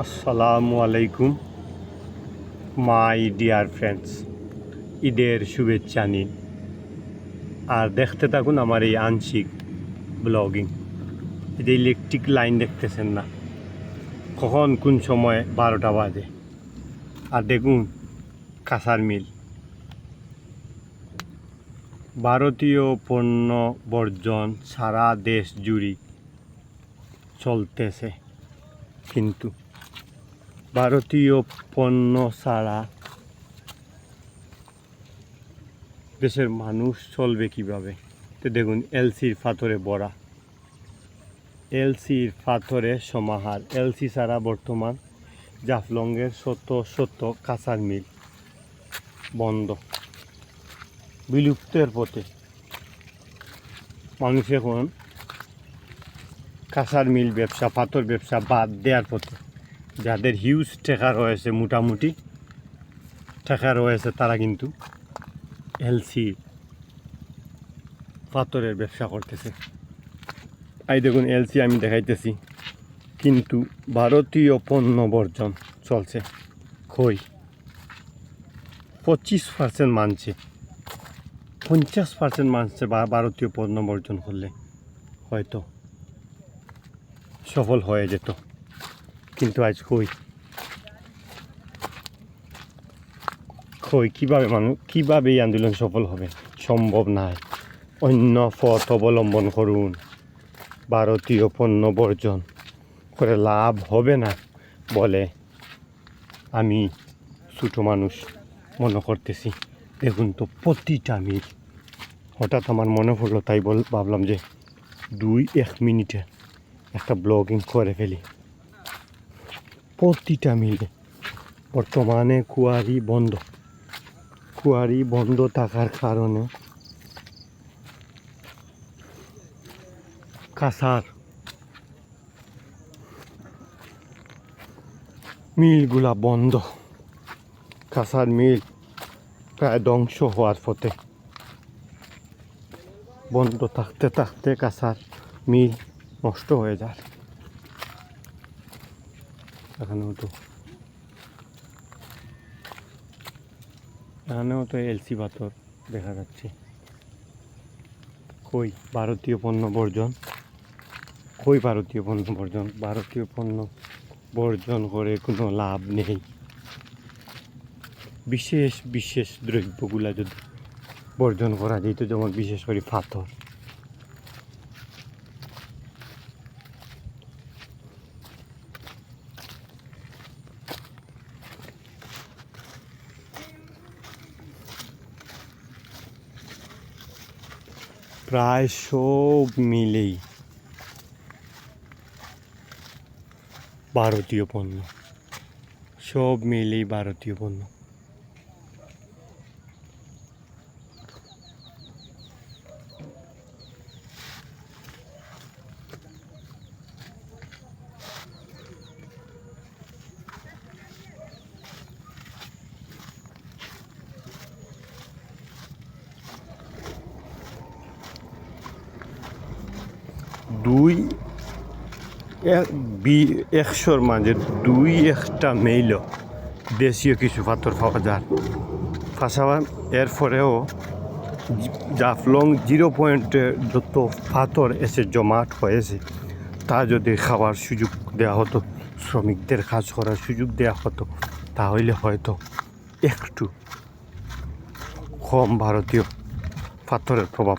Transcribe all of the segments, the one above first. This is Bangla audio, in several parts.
আসসালামু আলাইকুম মাই ডিয়ার ফ্রেন্ডস, ঈদের শুভেচ্ছা নিন আর দেখতে থাকুন আমার এই আংশিক ব্লগিং। এই যে ইলেকট্রিক লাইন দেখতেছেন না, কখন কোন সময় 12টা বাজে। আর দেখুন কাঁসার মিল, ভারতীয় পণ্য বর্জন সারা দেশ জুড়ে চলতেছে, কিন্তু ভারতীয় পণ্য ছাড়া দেশের মানুষ চলবে কিভাবে? তো দেখুন এলসির পাথরে ভরা, এলসির পাথরে সমাহার। এলসি ছাড়া বর্তমান জাফলংয়ের শত শত কাঁচার মিল বন্ধ, বিলুপ্তের পথে। মানুষ এখন কাঁচার মিল ব্যবসা, পাথর ব্যবসা বাদ দেওয়ার পথে। যাদের হিউজ টাকা রয়েছে, মোটামুটি টাকা রয়েছে, তারা কিন্তু এলসি পাথরের ব্যবসা করতেছে। এই দেখুন এলসি আমি দেখাইতেছি, কিন্তু ভারতীয় পণ্য বর্জন চলছে। কই 25% মানছে, 50% মানছে ভারতীয় পণ্য বর্জন করলে হয়তো সফল হয়ে যেত, কিন্তু আজ কীভাবে এই আন্দোলন সফল হবে? সম্ভব নয়। অন্য পথ অবলম্বন করুন। ভারতীয় পণ্য বর্জন করে লাভ হবে না বলে আমি ছোটো মানুষ মনে করতেছি। দেখুন তো প্রতিটা মিল, হঠাৎ আমার মনে পড়লো, তাই ভাবলাম যে 1 মিনিটে একটা ব্লগিং করে ফেলি। প্রতিটা মিলে বর্তমানে কুয়ারি বন্ধ থাকার কারণে কাঁসার মিলগুলা বন্ধ। কাঁসার মিল প্রায় ধ্বংস হওয়ার পথে। বন্ধ থাকতে থাকতে কাঁসার মিল নষ্ট হয়ে যায়। এখানেও তো এলসি পাথর দেখা যাচ্ছে। কই ভারতীয় পণ্য বর্জন? ভারতীয় পণ্য বর্জন করে কোনো লাভ নেই। বিশেষ দ্রব্যগুলা যদি বর্জন করা যেত, যেমন বিশেষ করে পাথর। প্রায় সব মিলেই ভারতীয় পণ্য, একশোর মাঝে 2-1টা মেইল দেশীয় কিছু পাথর পাওয়া যায়। পাশাপাশি এরপরেও জাফলং 0 পয়েন্টে যত পাথর এসে জমাট হয়েছে, তা যদি খাওয়ার সুযোগ দেওয়া হতো, শ্রমিকদের কাজ করার সুযোগ দেওয়া হতো, তাহলে হয়তো একটু কম ভারতীয় পাথরের প্রভাব,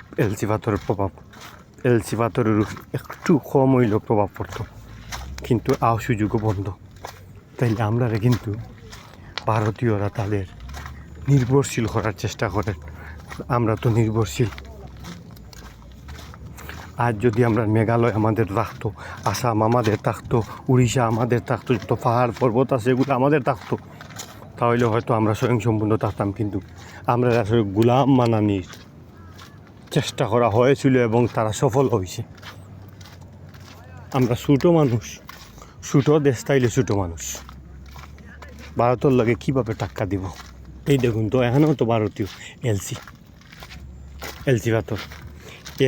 এলসি পাথরের একটু কম হইলেও প্রভাব পড়তো। কিন্তু সুযোগও বন্ধ। তাইলে আমরা কিন্তু ভারতীয়রা তাদের নির্ভরশীল করার চেষ্টা করেন। আমরা তো নির্ভরশীল। আজ যদি আমরা মেঘালয় আমাদের থাকতো, আসাম আমাদের থাকতো, উড়িষ্যা আমাদের থাকতো, যত পাহাড় পর্বত আছে এগুলো আমাদের থাকতো, তাহলে হয়তো আমরা স্বয়ংসম্পূর্ণ থাকতাম। কিন্তু আমরা আসলে গোলাম বানানির চেষ্টা করা হয়েছিল এবং তারা সফল হয়েছে। আমরা ছোটো মানুষ, ছোটো দেশ, তাইলে ছোটো মানুষ ভারতের লগে কীভাবে টাক্কা দিব? এই দেখুন তো এখানেও তো ভারতীয় এলসি পাথর।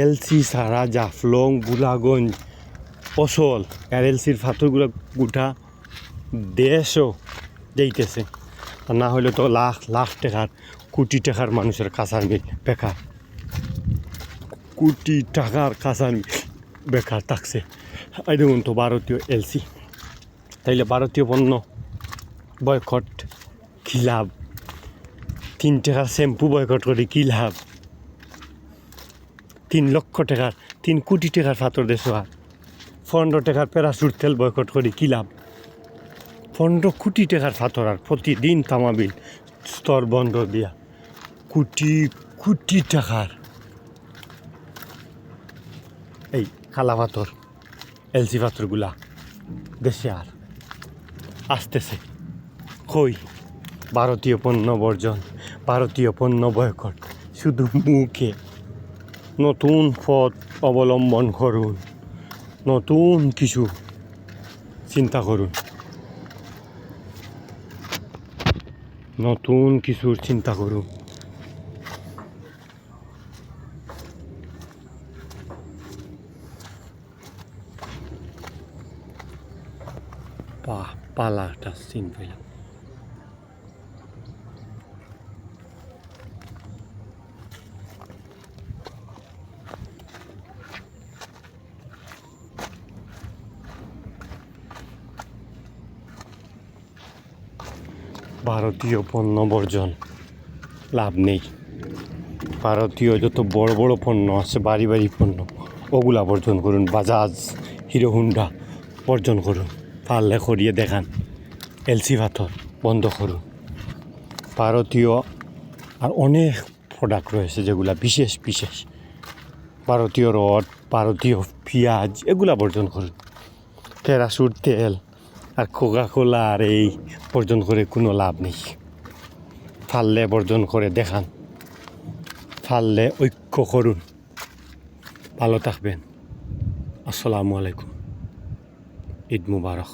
এলসি ছাড়া জাফলং, গোলাগঞ্জ অচল। আর এলসির পাথরগুলো গোটা দেশও যাইতেছে, আর না হলে তো লাখ লাখ টাকার কোটি টাকার মানুষের কাঁচার মিল বেকার, কোটি টাকার কাঁচার মিল বেকার থাকছে। এই দেখুন তো ভারতীয় এলসি, তাইলে ভারতীয় পণ্য বয়কট কী লাভ? 3 টাকার শ্যাম্পু বয়কট করে কী লাভ? 3 লক্ষ টাকার 3 কোটি টাকার ফাতর দেশ, আর 15 টাকার প্যারাসুট তেল বয়কট করে কী লাভ? 15 কোটি টাকার ফাতর, আর প্রতিদিন তামাবিল স্তর বন্ধ দিয়া কোটি কোটি টাকার এই কালা পাথর এলসি পাথরগুলা দেশে আর আসতেছে। কই ভারতীয় পণ্য বর্জন, ভারতীয় পণ্য বয়কট, শুধু মুখে। নতুন পথ অবলম্বন করুন, নতুন কিছু চিন্তা করুন, নতুন কিছুর চিন্তা করুন। পালাটা চিন পেলাম। ভারতীয় পণ্য বর্জন, লাভ নেই। ভারতীয় যত বড় বড় পণ্য আছে, বাড়ি বাড়ি পণ্য, ওগুলা বর্জন করুন। বাজাজ, হিরো হুন্ডা বর্জন করুন, পারলে করিয়ে দেখান। এলসি পাথর বন্ধ করুন। ভারতীয় আর অনেক প্রোডাক্ট রয়েছে যেগুলা বিশেষ বিশেষ, ভারতীয় রড, ভারতীয় পেঁয়াজ, এগুলা বর্জন করুন। প্যারাসুট তেল আর কোকা-কোলা আর এই বর্জন করে কোনো লাভ নেই। পারলে বর্জন করে দেখান, পারলে ঐক্য করুন। ভালো থাকবেন। আসসালামু আলাইকুম। ঈদ মুবারক।